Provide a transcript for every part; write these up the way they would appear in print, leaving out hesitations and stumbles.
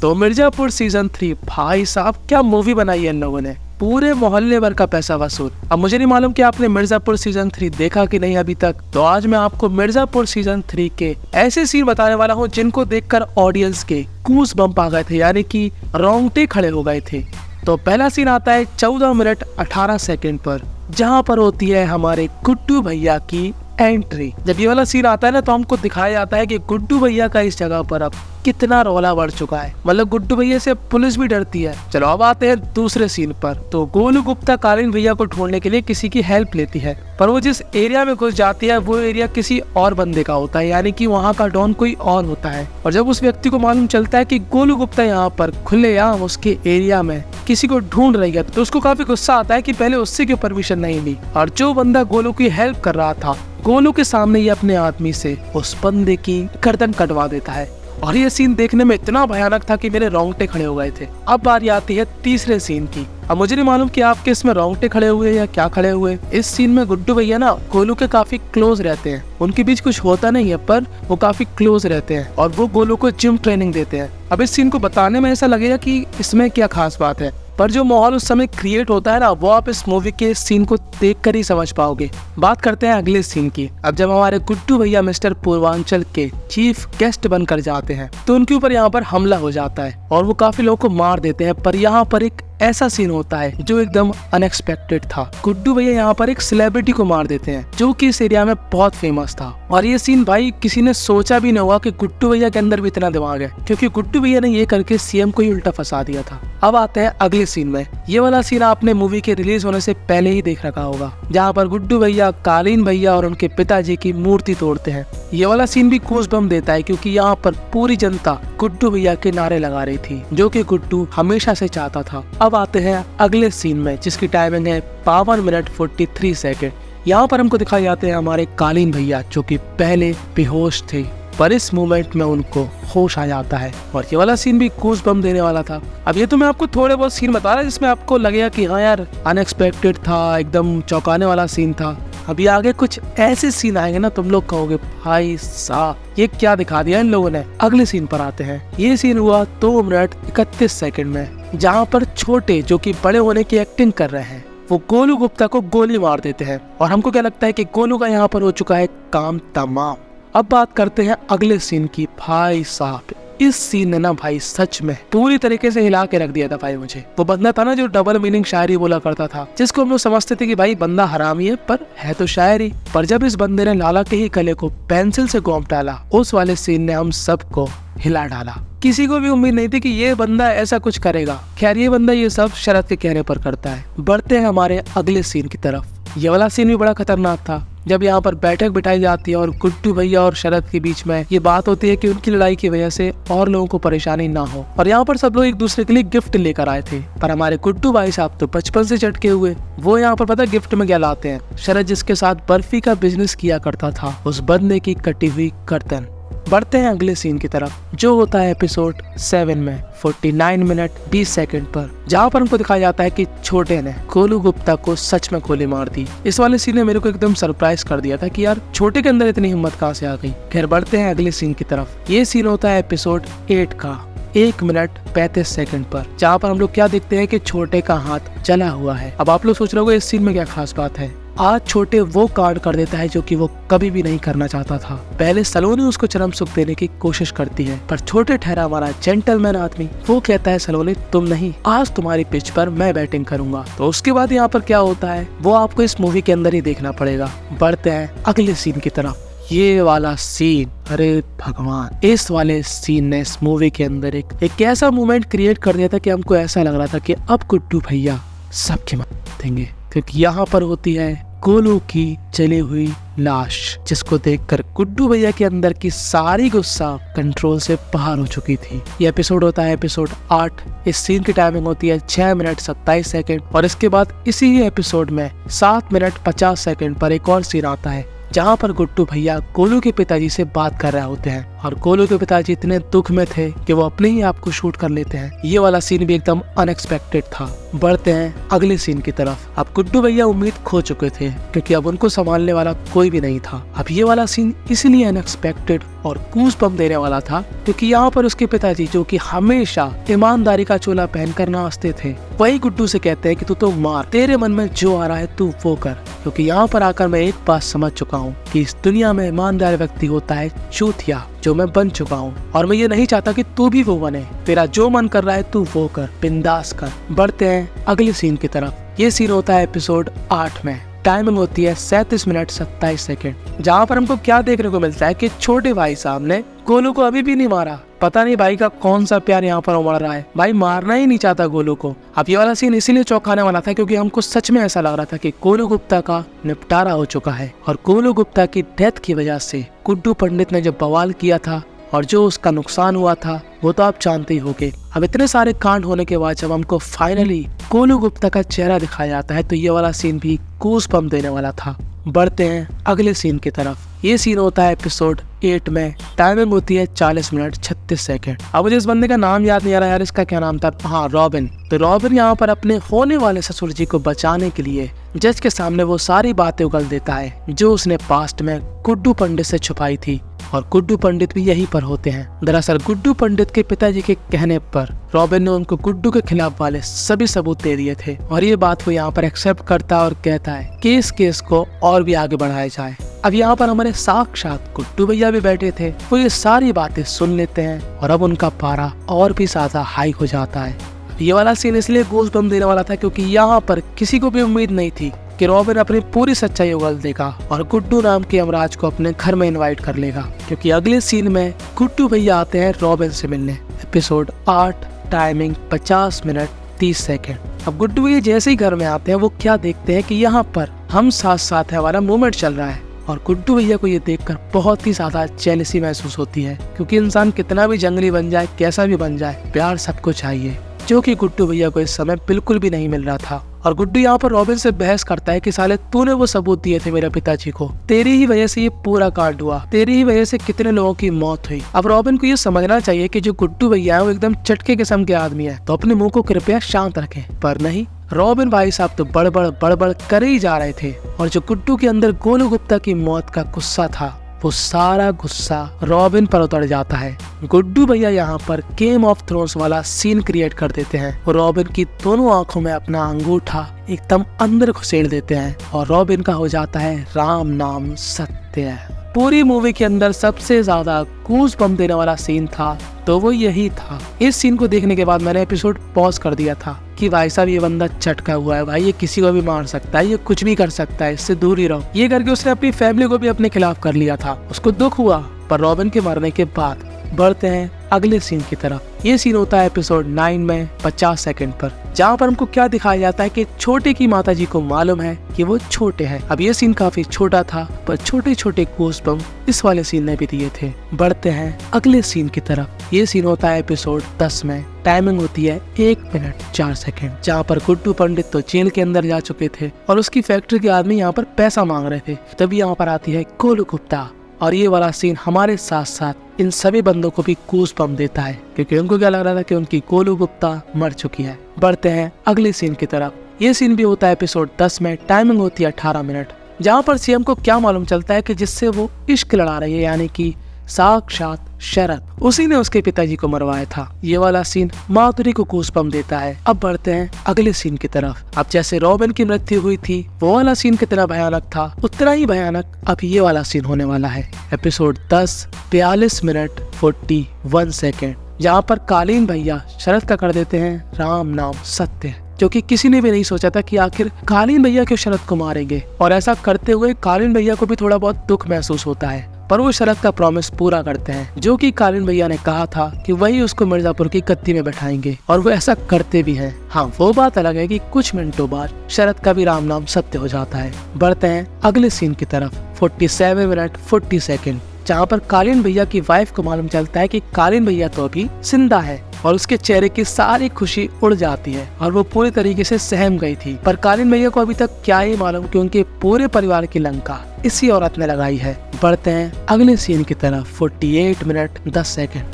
तो मिर्जापुर सीजन 3 भाई साहब क्या मूवी बनाई है इन लोगों ने, पूरे मोहल्ले भर का पैसा वसूल। अब मुझे नहीं मालूम कि आपने मिर्जापुर सीजन 3 देखा कि नहीं अभी तक, तो आज मैं आपको मिर्जापुर सीजन 3 के ऐसे सीन बताने वाला हूँ जिनको देखकर ऑडियंस के गूस बम्प आ गए थे, यानी कि रोंगटे खड़े हो गए थे। तो पहला सीन आता है 14 मिनट 18 सेकंड पर, जहाँ पर होती है हमारे गुड्डू भैया की एंट्री। जब ये वाला सीन आता है ना, तो हमको दिखाया जाता है कि गुड्डू भैया का इस जगह पर अब कितना रौला बढ़ चुका है, मतलब गुड्डू भैया से पुलिस भी डरती है। चलो अब आते हैं दूसरे सीन पर। तो गोलू गुप्ता कालीन भैया को ढूंढने के लिए किसी की हेल्प लेती है, पर वो जिस एरिया में घुस जाती है वो एरिया किसी और बंदे का होता है, यानी कि वहाँ का डॉन कोई और होता है। और जब उस व्यक्ति को मालूम चलता है कि गोलू गुप्ता यहाँ पर खुलेआम उसके एरिया में किसी को ढूंढ रही है, तो उसको काफी गुस्सा आता है कि पहले उससे क्यों परमिशन नहीं ली। और जो बंदा गोलू की हेल्प कर रहा था, गोलू के सामने ये अपने आदमी से उस बंदे की गर्दन कटवा देता है। और ये सीन देखने में इतना भयानक था कि मेरे रोंगटे खड़े हो गए थे। अब बारी आती है तीसरे सीन की। अब मुझे नहीं मालूम कि आपके इसमें रोंगटे खड़े हुए या क्या खड़े हुए। इस सीन में गुड्डू भैया ना गोलू के काफी क्लोज रहते हैं, उनके बीच कुछ होता नहीं है पर वो काफी क्लोज रहते हैं और वो गोलू को जिम ट्रेनिंग देते हैं। अब इस सीन को बताने में ऐसा लगेगा कि इसमें क्या खास बात है, पर जो माहौल उस समय क्रिएट होता है ना, वो आप इस मूवी के सीन को देखकर ही समझ पाओगे। बात करते हैं अगले सीन की। अब जब हमारे गुड्डू भैया मिस्टर पूर्वांचल के चीफ गेस्ट बनकर जाते हैं, तो उनके ऊपर यहाँ पर हमला हो जाता है और वो काफी लोगों को मार देते हैं। पर यहाँ पर एक ऐसा सीन होता है जो एकदम अनएक्सपेक्टेड था। गुड्डू भैया यहाँ पर एक सेलिब्रिटी को मार देते हैं जो कि इस एरिया में बहुत फेमस था। और ये सीन भाई किसी ने सोचा भी नहीं होगा कि गुड्डू भैया के अंदर भी इतना दिमाग है, क्योंकि गुड्डू भैया ने ये करके सीएम को ही उल्टा फंसा दिया था। अब आते हैं अगले सीन में। ये वाला सीन आपने मूवी के रिलीज होने से पहले ही देख रखा होगा, जहाँ पर गुड्डू भैया कालीन भैया और उनके पिताजी की मूर्ति तोड़ते हैं। ये वाला सीन भी गूस बम्प देता है, क्योंकि यहाँ पर पूरी जनता गुड्डू भैया के नारे लगा रही थी, जो कि गुड्डू हमेशा से चाहता था। अब आते हैं अगले सीन में, जिसकी टाइमिंग है 52 मिनट 43 सेकंड। यहाँ पर हमको दिखाए जाते हैं हमारे कालीन भैया, जो कि पहले बेहोश थे, पर इस मोमेंट में उनको होश आ जाता है। और ये वाला सीन भी गूस बम्प देने वाला था। अब ये तो मैं आपको थोड़े बहुत सीन बता रहा है जिसमें आपको लगेगा कि हाँ यार अनएक्सपेक्टेड था, एकदम चौंकाने वाला सीन था। अभी आगे कुछ ऐसे सीन आएंगे ना, तुम लोग कहोगे भाई साहब ये क्या दिखा दिया इन लोगों ने। अगले सीन पर आते हैं। ये सीन हुआ 2 मिनट 31 सेकंड में, जहाँ पर छोटे जो कि बड़े होने की एक्टिंग कर रहे हैं, वो गोलू गुप्ता को गोली मार देते हैं। और हमको क्या लगता है कि गोलू का यहाँ पर हो चुका है काम तमाम। अब बात करते हैं अगले सीन की। भाई साहब इस सीन ने ना भाई सच में पूरी तरीके से हिला के रख दिया था भाई मुझे। वो बंदा था ना जो डबल मीनिंग शायरी बोला करता था, जिसको हम लोग समझते थे कि भाई बंदा हरामी है पर है तो शायरी। पर जब इस बंदे ने लाला के ही गले को पेंसिल से घोंप डाला, उस वाले सीन ने हम सबको हिला डाला। किसी को भी उम्मीद नहीं थी कि ये बंदा ऐसा कुछ करेगा। खैर ये बंदा ये सब शरद के कहने पर करता है। बढ़ते हैं हमारे अगले सीन की तरफ। ये वाला सीन भी बड़ा खतरनाक था, जब यहाँ पर बैठक बिठाई जाती है और गुड्डू भैया और शरद के बीच में ये बात होती है कि उनकी लड़ाई की वजह से और लोगों को परेशानी ना हो। और यहाँ पर सब लोग एक दूसरे के लिए गिफ्ट लेकर आए थे, पर हमारे गुड्डू भाई साहब तो बचपन से चटके हुए। वो यहाँ पर पता गिफ्ट में क्या लाते हैं, शरद जिसके साथ बर्फी का बिजनेस किया करता था, उस बंदे की कटी हुई गर्दन। बढ़ते हैं अगले सीन की तरफ, जो होता है एपिसोड 7 में 49 मिनट 20 सेकंड पर, जहाँ पर हमको दिखाया जाता है कि छोटे ने गोलू गुप्ता को सच में गोली मार दी। इस वाले सीन ने मेरे को एकदम सरप्राइज कर दिया था कि यार छोटे के अंदर इतनी हिम्मत कहाँ से आ गई। खैर बढ़ते हैं अगले सीन की तरफ। ये सीन होता है एपिसोड 8 का 1 मिनट 35 सेकंड पर, जहाँ पर हम लोग क्या देखते हैं कि छोटे का हाथ जला हुआ है। अब आप लोग सोच रहे होंगे इस सीन में क्या खास बात है। आज छोटे वो कांड कर देता है जो कि वो कभी भी नहीं करना चाहता था। पहले सलोनी उसको चरम सुख देने की कोशिश करती है, पर छोटे ठहरा हमारा जेंटलमैन आदमी, वो कहता है सलोनी तुम नहीं, आज तुम्हारी पिच पर मैं बैटिंग करूंगा। तो उसके बाद यहाँ पर क्या होता है वो आपको इस मूवी के अंदर ही देखना पड़ेगा। बढ़ते हैं अगले सीन की तरफ। ये वाला सीन, अरे भगवान, इस वाले सीन ने इस मूवी के अंदर एक ऐसा मोमेंट क्रिएट कर दिया था कि हमको ऐसा लग रहा था कि अब गुड्डू भैया सबकी मदद देंगे, क्योंकि यहाँ पर होती है गोलू की जली हुई लाश, जिसको देखकर गुड्डू भैया के अंदर की सारी गुस्सा कंट्रोल से बाहर हो चुकी थी। ये एपिसोड होता है एपिसोड 8। इस सीन की टाइमिंग होती है 6 मिनट 27 सेकंड। और इसके बाद इसी ही एपिसोड में 7 मिनट 50 सेकंड पर एक और सीन आता है, जहाँ पर गुड्डू भैया गोलू के पिताजी से बात कर रहे होते हैं। और गोलू के पिताजी इतने दुख में थे कि वो अपने ही आप को शूट कर लेते हैं। ये वाला सीन भी एकदम अनएक्सपेक्टेड था। बढ़ते हैं अगले सीन की तरफ। अब गुड्डू भैया उम्मीद खो चुके थे क्योंकि अब उनको संभालने वाला कोई भी नहीं था। अब ये वाला सीन इसलिए अनएक्सपेक्टेड और गूज़बम्प देने वाला था क्योंकि यहाँ पर उसके पिताजी, जो कि हमेशा ईमानदारी का चोला पहनकर नाचते थे, वही गुड्डू से कहते हैं कि तू तो मार, तेरे मन में जो आ रहा है तू वो कर। क्योंकि यहाँ पर आकर मैं एक बात समझ चुका हूँ कि इस दुनिया में ईमानदार व्यक्ति होता है चूतिया, जो मैं बन चुका हूँ, और मैं ये नहीं चाहता कि तू भी वो बने। तेरा जो मन कर रहा है तू वो कर, बिंदास कर। बढ़ते हैं अगले सीन की तरफ। ये सीन होता है एपिसोड 8 में। टाइमिंग होती है 37 मिनट 27 सेकंड, जहाँ पर हमको क्या देखने को मिलता है कि छोटे भाई साहब ने गोलू को अभी भी नहीं मारा। पता नहीं भाई का कौन सा प्यार यहाँ पर उमड़ रहा है, भाई मारना ही नहीं चाहता गोलू को। अब ये वाला सीन इसीलिए चौंकाने वाला था क्योंकि हमको सच में ऐसा लग रहा था कि गोलू गुप्ता का निपटारा हो चुका है, और गोलू गुप्ता की डेथ की वजह से गुड्डू पंडित ने जो बवाल किया था और जो उसका नुकसान हुआ था वो तो आप जानते ही होंगे। अब इतने सारे कांड होने के बाद जब हमको फाइनली गोलू गुप्ता का चेहरा दिखाया जाता है तो ये वाला सीन भी गूज़बम्प देने वाला था। बढ़ते हैं अगले सीन की तरफ। ये सीन होता है एपिसोड 8 में। टाइमिंग होती है 40 मिनट 36 सेकंड। अब मुझे इस बंदे का नाम याद नहीं आ रहा यार, इसका क्या नाम था, हाँ रॉबिन। तो रॉबिन यहाँ पर अपने होने वाले ससुर जी को बचाने के लिए जज के सामने वो सारी बातें उगल देता है जो उसने पास्ट में गुड्डू पंडित से छुपाई थी, और गुड्डू पंडित भी यहीं पर होते हैं। दरअसल गुड्डू पंडित के पिताजी के कहने पर रॉबिन ने उनको गुड्डू के खिलाफ वाले सभी सबूत दे दिए थे, और ये बात वो यहाँ पर एक्सेप्ट करता है और कहता है कि इस केस को और भी आगे बढ़ाया जाए। अब यहाँ पर हमारे साक्षात गुड्डू भैया भी बैठे थे, वो ये सारी बातें सुन लेते हैं और अब उनका पारा और भी ज्यादा हाई हो जाता है। ये वाला सीन इसलिए गूज़बम्प देने वाला था क्योंकि यहाँ पर किसी को भी उम्मीद नहीं थी कि रॉबिन अपनी पूरी सच्चाई उगल देगा और गुड्डू नाम के यमराज को अपने घर में इनवाइट कर लेगा, क्योंकि अगले सीन में गुड्डू भैया आते हैं रॉबिन से मिलने। Episode 8, timing 50 minute 30 second. अब गुड्डू भैया जैसे ही घर में आते हैं वो क्या देखते हैं कि यहाँ पर हम साथ साथ है, हमारा मूवमेंट चल रहा है, और गुड्डू भैया को ये देखकर बहुत ही ज्यादा जेलसी महसूस होती है, क्योंकि इंसान कितना भी जंगली बन जाए, कैसा भी बन जाए, प्यार सबको चाहिए, जो कि गुड्डू भैया को इस समय बिल्कुल भी नहीं मिल रहा था। और गुड्डू यहाँ पर रॉबिन से बहस करता है कि साले तूने वो सबूत दिए थे मेरे पिताजी को, तेरी ही वजह से ये पूरा कांड हुआ, तेरी ही वजह से कितने लोगों की मौत हुई। अब रॉबिन को ये समझना चाहिए कि जो गुड्डू भैया है वो एकदम चटके किस्म के आदमी है, तो अपने मुंह को कृपया शांत रखें, पर नहीं, रॉबिन भाई साहब तो बड़बड़ कर ही जा रहे थे, और जो गुड्डू के अंदर गोलू गुप्ता की मौत का गुस्सा था वो सारा गुस्सा रॉबिन पर उतर जाता है। गुड्डू भैया यहाँ पर गेम ऑफ थ्रोन्स वाला सीन क्रिएट कर देते हैं, वो रॉबिन की दोनों आंखों में अपना अंगूठा एकदम अंदर घुसेड़ देते हैं, और रॉबिन का हो जाता है राम नाम सत्य है। पूरी मूवी के अंदर सबसे ज्यादा गूज़बम्प देने वाला सीन था तो वो यही था। इस सीन को देखने के बाद मैंने एपिसोड पॉज कर दिया था कि भाई साहब ये बंदा चटका हुआ है, भाई ये किसी को भी मार सकता है, ये कुछ भी कर सकता है, इससे दूर ही रहो। ये करके उसने अपनी फैमिली को भी अपने खिलाफ कर लिया था, उसको दुख हुआ, पर रॉबिन के मरने के बाद। बढ़ते हैं अगले सीन की तरफ। ये सीन होता है एपिसोड 9 में 50 सेकंड पर, जहाँ पर हमको क्या दिखाया जाता है कि छोटे की माताजी को मालूम है कि वो छोटे हैं। अब ये सीन काफी छोटा था, पर छोटे छोटे गूज़बम्प इस वाले सीन ने भी दिए थे। बढ़ते हैं अगले सीन की तरफ। ये सीन होता है एपिसोड 10 में। टाइमिंग होती है 1 मिनट 4 सेकंड, जहाँ पर गुड्डू पंडित तो जेल के अंदर जा चुके थे और उसकी फैक्ट्री के आदमी यहाँ पर पैसा मांग रहे थे। तभी यहाँ पर आती है गोलू गुप्ता, और ये वाला सीन हमारे साथ साथ इन सभी बंदों को भी गूज़बम्प देता है, क्योंकि उनको क्या लग रहा था कि उनकी गोलू गुप्ता मर चुकी है। बढ़ते हैं अगले सीन की तरफ। ये सीन भी होता है एपिसोड 10 में। टाइमिंग होती है 18 मिनट, जहाँ पर सीएम को क्या मालूम चलता है कि जिससे वो इश्क लड़ा रही है, यानी कि साक्षात शरद, उसी ने उसके पिताजी को मरवाया था। ये वाला सीन माधुरी को गूज़बम्प देता है। अब बढ़ते हैं अगले सीन की तरफ। अब जैसे रॉबिन की मृत्यु हुई थी, वो वाला सीन कितना भयानक था, उतना ही भयानक अब ये वाला सीन होने वाला है। एपिसोड 10 42 मिनट 41 सेकेंड, जहाँ पर कालीन भैया शरद का कर देते हैं राम नाम सत्य, जो कि किसी ने भी नहीं सोचा था कि आखिर कालीन भैया क्यों शरद को मारेंगे। और ऐसा करते हुए कालीन भैया को भी थोड़ा बहुत दुख महसूस होता है, पर वो शरद का प्रॉमिस पूरा करते हैं, जो कि कालीन भैया ने कहा था कि वही उसको मिर्जापुर की गद्दी में बैठाएंगे, और वो ऐसा करते भी हैं। हाँ, वो बात अलग है कि कुछ मिनटों बाद शरद का भी राम नाम सत्य हो जाता है। बढ़ते हैं अगले सीन की तरफ। 47 मिनट 40 सेकेंड, जहाँ पर कालीन भैया की वाइफ को मालूम चलता है कि कालीन भैया तो अभी जिंदा है, और उसके चेहरे की सारी खुशी उड़ जाती है और वो पूरी तरीके से सहम गई थी। पर कालीन भैया को अभी तक क्या ही मालूम कि उनके पूरे परिवार की लंका इसी औरत ने लगाई है। बढ़ते हैं अगले सीन की तरफ। 48 मिनट 10 सेकेंड,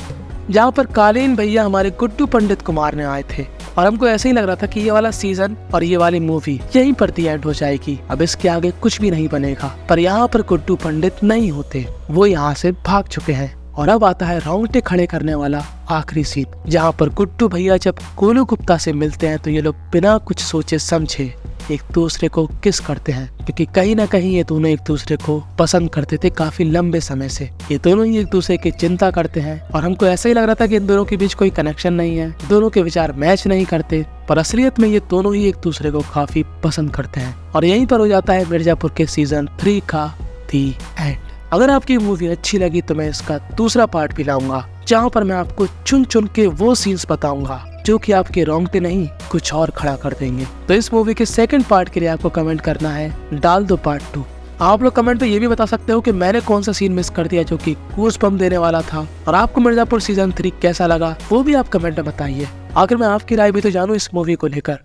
जहाँ पर कालीन भैया हमारे गुड्डू पंडित को मारने आए थे, और हमको ऐसे ही लग रहा था कि ये वाला सीजन और ये वाली मूवी यहीं पर दी एंड हो जाएगी, अब इसके आगे कुछ भी नहीं बनेगा। पर यहाँ पर गुड्डू पंडित नहीं होते, वो यहाँ से भाग चुके हैं। और अब आता है रोंगटे खड़े करने वाला आखिरी सीन, जहाँ पर गुड्डू भैया जब गोलू गुप्ता से मिलते हैं तो ये लोग बिना कुछ सोचे समझे एक दूसरे को किस करते हैं, क्योंकि कहीं ना कहीं ये दोनों एक दूसरे को पसंद करते थे काफी लंबे समय से। ये दोनों ही एक दूसरे की चिंता करते हैं और हमको ऐसा ही लग रहा था कि इन दोनों के बीच कोई कनेक्शन नहीं है, दोनों के विचार मैच नहीं करते, पर असलियत में ये दोनों ही एक दूसरे को काफी पसंद करते हैं। और यहीं पर हो जाता है मिर्जापुर के सीजन 3 का दी एंड। अगर आपकी मूवी अच्छी लगी तो मैं इसका दूसरा पार्ट भी लाऊंगा, जहाँ पर मैं आपको चुन चुन के वो सीन्स बताऊंगा जो कि आपके रोंगटे नहीं कुछ और खड़ा कर देंगे। तो इस मूवी के सेकंड पार्ट के लिए आपको कमेंट करना है डाल दो पार्ट 2। आप लोग कमेंट पे ये भी बता सकते हो कि मैंने कौन सा सीन मिस कर दिया जो कि गूज़बम्प देने वाला था, और आपको मिर्जापुर सीजन 3 कैसा लगा वो भी आप कमेंट में बताइए। आखिर मैं आपकी राय भी तो जानूं इस मूवी को लेकर।